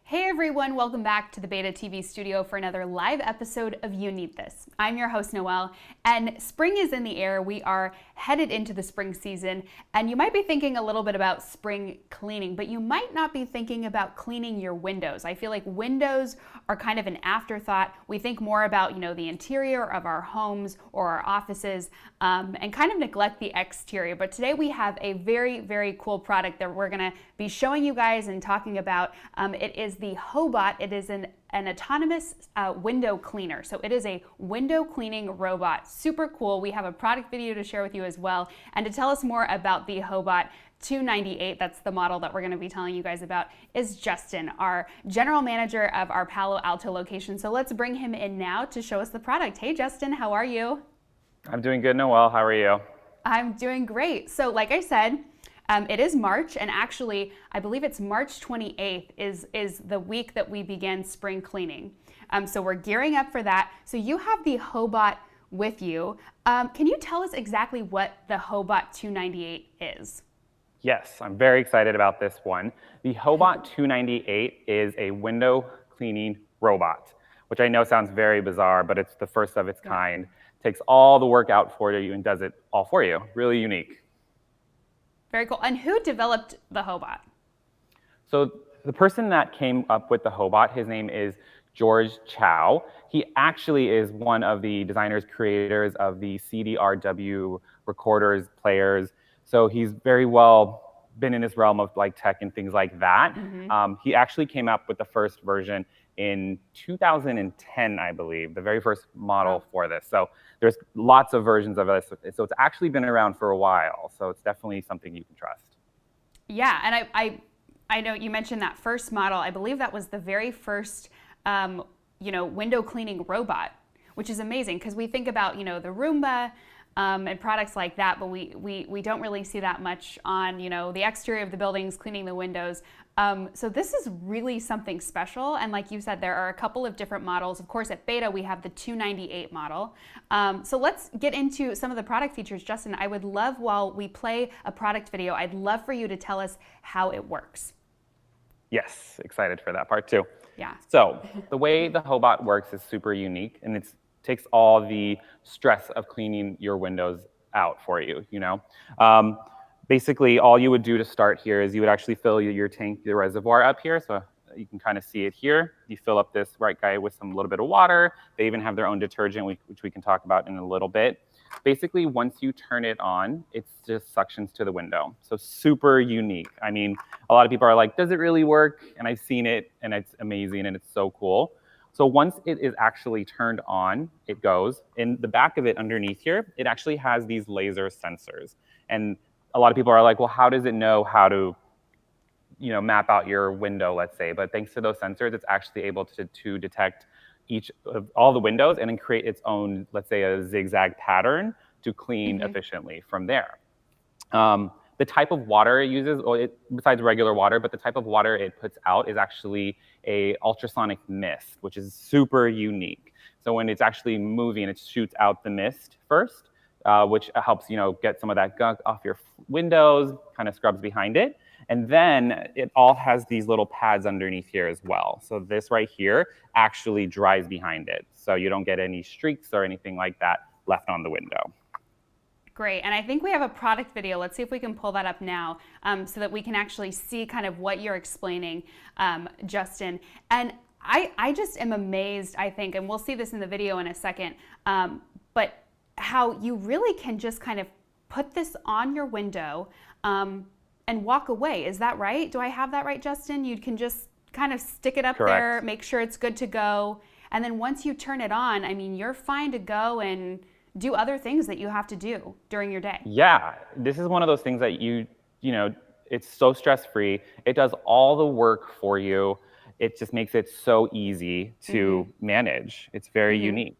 Hey everyone, welcome back to the Beta TV studio for another live episode of You Need This. I'm your host Noelle, and spring is in the air. We are headed into the spring season, and you might be thinking a little bit about spring cleaning, but you might not be thinking about cleaning your windows. I feel like windows are kind of an afterthought. We think more about, the interior of our homes or our offices, and kind of neglect the exterior. But today we have a very, very cool product that we're gonna be showing you guys and talking about. It is the HOBOT. It is an autonomous window cleaner. So it is a window cleaning robot. Super cool. We have a product video to share with you as well. And to tell us more about the HOBOT 298, that's the model that we're going to be telling you guys about, is Justin, our general manager of our Palo Alto location. So let's bring him in now to show us the product. Hey Justin, how are you? I'm doing good, Noelle. How are you? I'm doing great. So like I said, it is March, and actually, I believe it's March 28th is the week that we begin spring cleaning. So we're gearing up for that. So you have the HOBOT with you. Can you tell us exactly what the HOBOT 298 is? Yes, I'm very excited about this one. The HOBOT 298 is a window cleaning robot, which I know sounds very bizarre, but it's the first of its kind. Takes all the work out for you and does it all for you. Really unique. Very cool. And who developed the HOBOT? So the person that came up with the HOBOT, his name is George Chow. He actually is one of the designers, creators of the CDRW recorders, players. So he's very well been in this realm of like tech and things like that. Mm-hmm. He actually came up with the first version in 2010, I believe, the very first model for this. So there's lots of versions of this. So it's actually been around for a while. So it's definitely something you can trust. Yeah, and I know you mentioned that first model. I believe that was the very first, window cleaning robot, which is amazing because we think about, the Roomba and products like that, but we don't really see that much on, the exterior of the buildings, cleaning the windows. So this is really something special. And like you said, there are a couple of different models. Of course, at Beta, we have the 298 model. So let's get into some of the product features. Justin, I would love, while we play a product video, I'd love for you to tell us how it works. Yes, excited for that part too. Yeah. So the way the HOBOT works is super unique, and it takes all the stress of cleaning your windows out for you, Basically, all you would do to start here is you would actually fill your tank, the reservoir up here. So you can kind of see it here. You fill up this right guy with some little bit of water. They even have their own detergent, which we can talk about in a little bit. Basically, once you turn it on, it just suctions to the window. So super unique. I mean, a lot of people are like, does it really work? And I've seen it, and it's amazing, and it's so cool. So once it is actually turned on, it goes. In the back of it underneath here, it actually has these laser sensors. And a lot of people are like, well, how does it know how to map out your window, let's say? But thanks to those sensors, it's actually able to detect each of all the windows and then create its own, let's say, a zigzag pattern to clean efficiently from there. The type of water it uses, besides regular water, but the type of water it puts out is actually a ultrasonic mist, which is super unique. So when it's actually moving, it shoots out the mist first, which helps get some of that gunk off your windows, kind of scrubs behind it. And then it all has these little pads underneath here as well. So this right here actually dries behind it. So you don't get any streaks or anything like that left on the window. Great, and I think we have a product video. Let's see if we can pull that up now so that we can actually see kind of what you're explaining, Justin. And I just am amazed, I think, and we'll see this in the video in a second, but how you really can just kind of put this on your window and walk away. Is that right? Do I have that right, Justin? You can just kind of stick it up there, make sure it's good to go. And then once you turn it on, I mean, you're fine to go and do other things that you have to do during your day. Yeah, this is one of those things that it's so stress-free. It does all the work for you. It just makes it so easy to manage. It's very unique,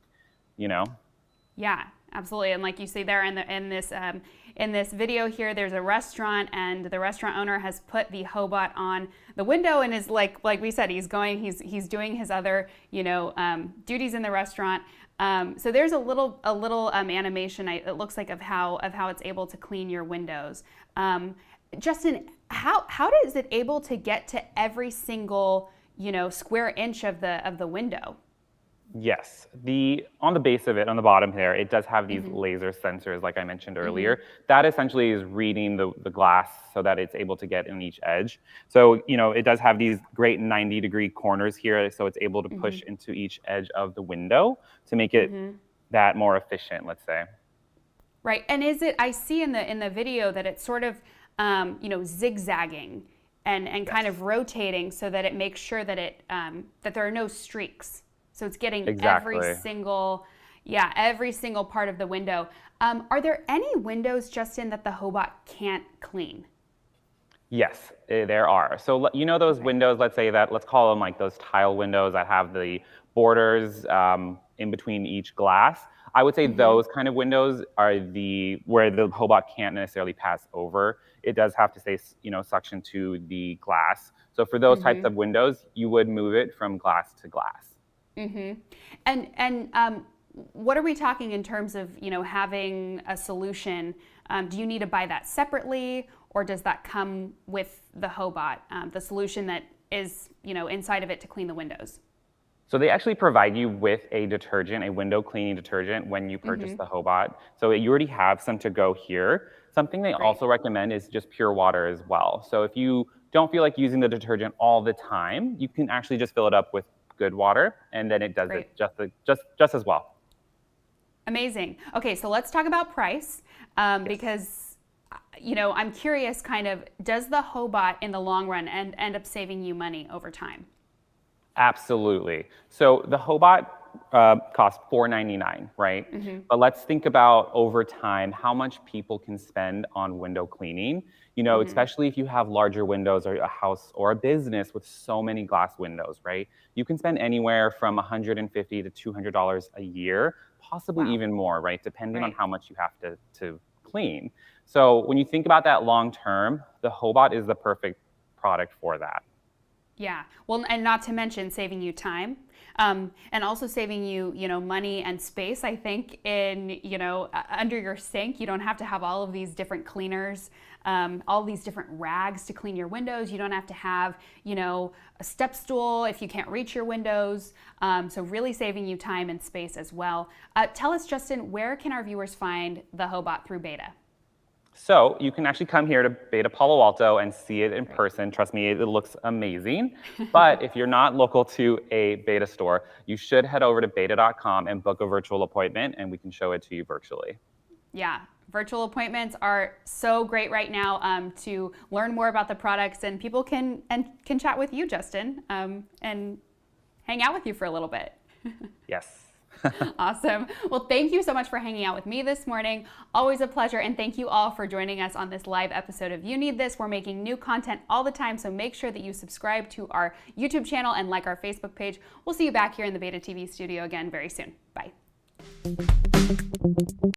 Yeah, absolutely. And like you see there in this video here, there's a restaurant, and the restaurant owner has put the HOBOT on the window and is like we said, he's doing his other duties in the restaurant. So there's a little animation, it looks like, of how it's able to clean your windows. Justin, how is it able to get to every single square inch of the window. Yes, on the base of it, on the bottom there, it does have these laser sensors, like I mentioned earlier. That essentially is reading the glass so that it's able to get in each edge. So, it does have these great 90-degree corners here, so it's able to push into each edge of the window to make it that more efficient, let's say. Right, and I see in the video that it's sort of, zigzagging and kind of rotating so that it makes sure that that there are no streaks. So it's getting every single part of the window. Are there any windows, Justin, that the HOBOT can't clean? Yes, there are. So those windows, let's call them like those tile windows that have the borders in between each glass. I would say those kind of windows are where the HOBOT can't necessarily pass over. It does have to stay, suction to the glass. So for those types of windows, you would move it from glass to glass. And what are we talking in terms of, having a solution? Do you need to buy that separately, or does that come with the HOBOT, the solution that is, inside of it to clean the windows? So they actually provide you with a detergent, a window cleaning detergent, when you purchase the HOBOT. So you already have some to go here. Something they also recommend is just pure water as well. So if you don't feel like using the detergent all the time, you can actually just fill it up with good water, and then it does it just as well. Amazing. Okay, so let's talk about price, because I'm curious, kind of, does the HOBOT in the long run end up saving you money over time? Absolutely. So the HOBOT costs $4.99, right? But let's think about over time how much people can spend on window cleaning. Especially if you have larger windows or a house or a business with so many glass windows, right? You can spend anywhere from $150 to $200 a year, possibly even more, right? Depending on how much you have to clean. So when you think about that long term, the HOBOT is the perfect product for that. Yeah, well, and not to mention saving you time, and also saving you, money and space. I think in, under your sink, you don't have to have all of these different cleaners, all these different rags to clean your windows. You don't have to have, a step stool if you can't reach your windows. So really saving you time and space as well. Tell us, Justin, where can our viewers find the HOBOT through beta? So you can actually come here to Beta Palo Alto and see it in person. Trust me, it looks amazing. But if you're not local to a beta store, you should head over to beta.com and book a virtual appointment, and we can show it to you virtually. Yeah, virtual appointments are so great right now to learn more about the products, and people can chat with you, Justin, and hang out with you for a little bit. Yes. Awesome. Well, thank you so much for hanging out with me this morning. Always a pleasure. And thank you all for joining us on this live episode of You Need This. We're making new content all the time, so make sure that you subscribe to our YouTube channel and like our Facebook page. We'll see you back here in the Beta TV studio again very soon. Bye.